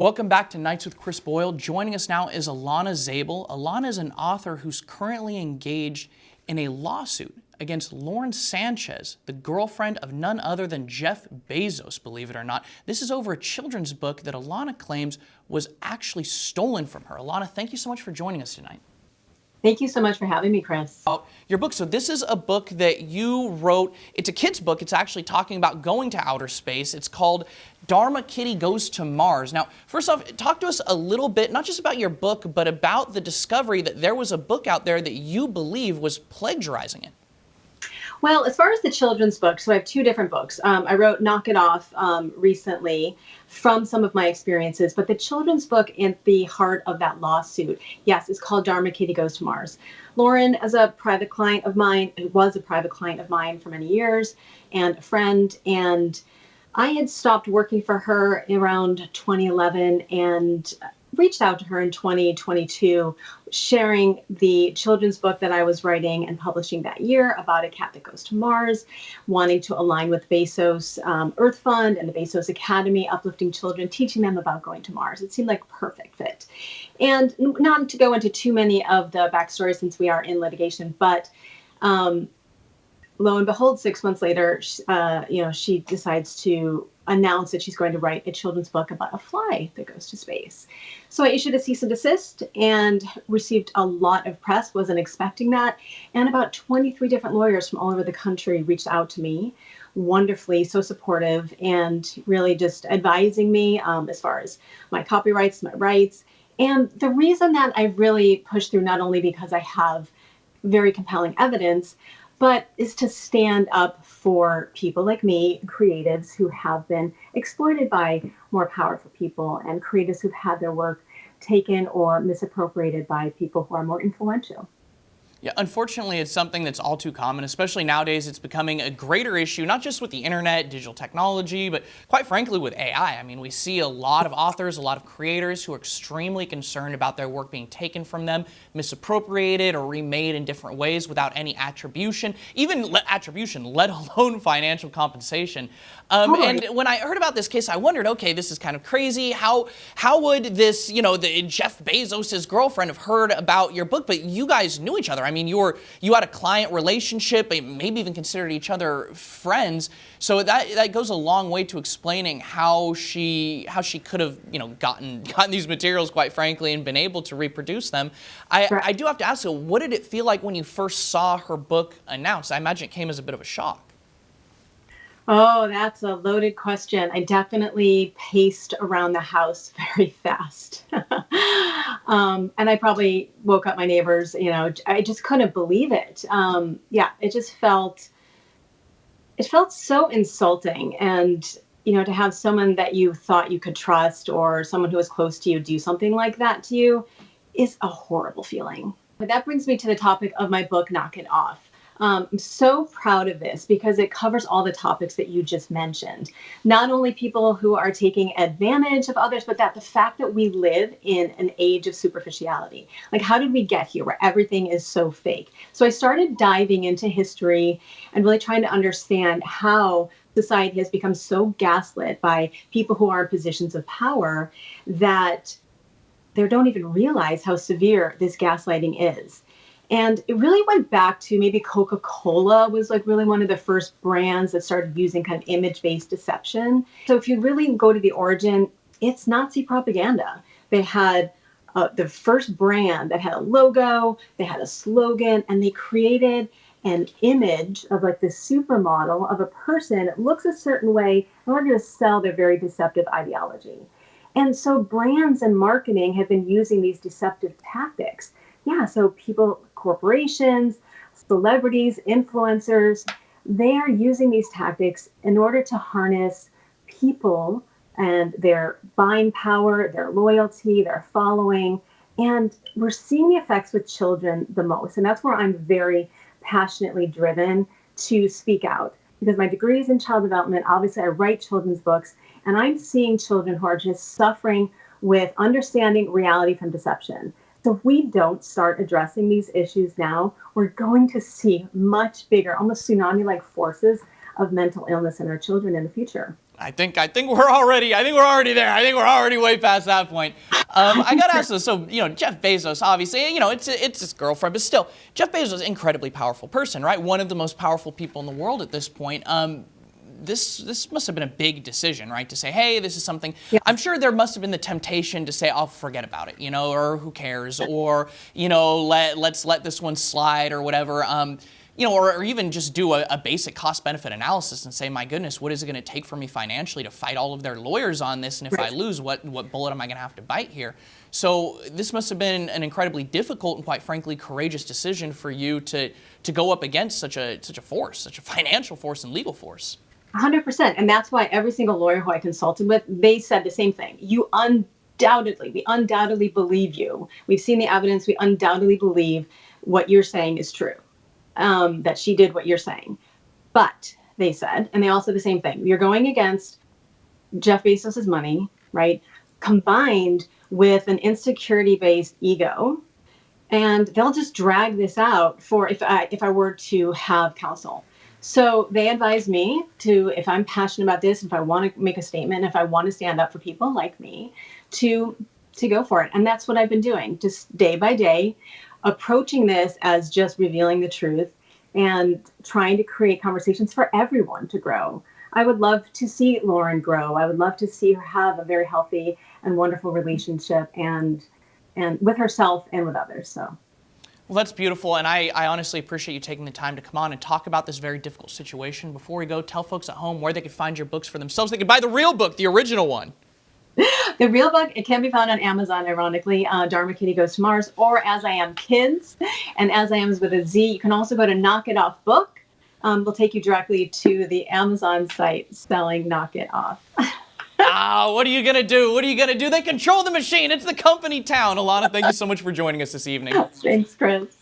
Welcome back to Nights with Chris Boyle. Joining us now is Alanna Zabel. Alanna is an author who's currently engaged in a lawsuit against Lauren Sanchez, the girlfriend of none other than Jeff Bezos, believe it or not. This is over a children's book that Alanna claims was actually stolen from her. Alanna, thank you so much for joining us tonight. Thank you so much for having me, Chris. Your book, so this is a book that you wrote. It's a kid's book. It's actually talking about going to outer space. It's called Dharma Kitty Goes to Mars. Now, first off, talk to us a little bit, not just about your book, but about the discovery that there was a book out there that you believe was plagiarizing it. Well, as far as the children's book, so I have two different books. I wrote Knock It Off recently from some of my experiences, but the children's book in the heart of that lawsuit, yes, is called Dharma Kitty Goes to Mars. Lauren, as a private client of mine, was a private client of mine for many years and a friend, and I had stopped working for her around 2011 and reached out to her in 2022, sharing the children's book that I was writing and publishing that year about a cat that goes to Mars, wanting to align with Bezos Earth Fund and the Bezos Academy, uplifting children, teaching them about going to Mars. It seemed like a perfect fit. And not to go into too many of the backstory since we are in litigation, but lo and behold, 6 months later, she decides to announce that she's going to write a children's book about a fly that goes to space. So I issued a cease and desist and received a lot of press, wasn't expecting that. And about 23 different lawyers from all over the country reached out to me, wonderfully, so supportive, and really just advising me as far as my copyrights, my rights. And the reason that I really pushed through, not only because I have very compelling evidence, but is to stand up for people like me, creatives who have been exploited by more powerful people and creatives who've had their work taken or misappropriated by people who are more influential. Yeah, unfortunately, it's something that's all too common, especially nowadays. It's becoming a greater issue, not just with the internet, digital technology, but quite frankly with AI. I mean, we see a lot of authors, a lot of creators who are extremely concerned about their work being taken from them, misappropriated or remade in different ways without any attribution, attribution, let alone financial compensation. And when I heard about this case, I wondered, okay, this is kind of crazy. How would this, the Jeff Bezos' girlfriend have heard about your book? But you guys knew each other. I mean, you had a client relationship, maybe even considered each other friends. So that goes a long way to explaining how she could have, gotten these materials, quite frankly, and been able to reproduce them. I do have to ask you, what did it feel like when you first saw her book announced? I imagine it came as a bit of a shock. Oh, that's a loaded question. I definitely paced around the house very fast. And I probably woke up my neighbors, I just couldn't believe it. It felt so insulting. And, to have someone that you thought you could trust or someone who was close to you do something like that to you is a horrible feeling. But that brings me to the topic of my book, Knock It Off. I'm so proud of this because it covers all the topics that you just mentioned. Not only people who are taking advantage of others, but the fact that we live in an age of superficiality. Like, how did we get here where everything is so fake? So I started diving into history and really trying to understand how society has become so gaslit by people who are in positions of power that they don't even realize how severe this gaslighting is. And it really went back to maybe Coca-Cola was like really one of the first brands that started using kind of image-based deception. So if you really go to the origin, it's Nazi propaganda. They had the first brand that had a logo, they had a slogan, and they created an image of like this supermodel of a person that looks a certain way in order to sell their very deceptive ideology. And so brands and marketing have been using these deceptive tactics. Yeah, so people, corporations, celebrities, influencers, they are using these tactics in order to harness people and their buying power, their loyalty, their following. And we're seeing the effects with children the most. And that's where I'm very passionately driven to speak out. Because my degree is in child development. Obviously, I write children's books. And I'm seeing children who are just suffering with understanding reality from deception. So if we don't start addressing these issues now, we're going to see much bigger, almost tsunami-like forces of mental illness in our children in the future. I think we're already there. I think we're already way past that point. I got to ask this. So, Jeff Bezos, obviously, it's his girlfriend, but still, Jeff Bezos is an incredibly powerful person, right? One of the most powerful people in the world at this point. This must have been a big decision, right? To say, hey, this is something. Yeah. I'm sure there must have been the temptation to say, I'll forget about it, or who cares, or let's let this one slide, or whatever. Or even just do a basic cost-benefit analysis and say, my goodness, what is it going to take for me financially to fight all of their lawyers on this? And if I lose, what bullet am I going to have to bite here? So this must have been an incredibly difficult and, quite frankly, courageous decision for you to go up against such a force, such a financial force and legal force. 100%. And that's why every single lawyer who I consulted with, they said the same thing. We undoubtedly believe you. We've seen the evidence. We undoubtedly believe what you're saying is true. That she did what you're saying. But they said, and they all said the same thing, you're going against Jeff Bezos's money, right? Combined with an insecurity-based ego. And they'll just drag this out for if I were to have counsel. So they advised me to, if I'm passionate about this, if I want to make a statement, if I want to stand up for people like me, to go for it. And that's what I've been doing, just day by day, approaching this as just revealing the truth and trying to create conversations for everyone to grow. I would love to see Lauren grow. I would love to see her have a very healthy and wonderful relationship and with herself and with others. So. Well, that's beautiful, and I honestly appreciate you taking the time to come on and talk about this very difficult situation. Before we go, tell folks at home where they can find your books for themselves. They can buy the real book, the original one. The real book, it can be found on Amazon, ironically, Dharma Kitty Goes to Mars, or As I Am Kids, and As I Am is with a Z. You can also go to Knock It Off Book. We'll take you directly to the Amazon site selling Knock It Off. What are you going to do? What are you going to do? They control the machine. It's the company town. Alanna, thank you so much for joining us this evening. Thanks, Chris.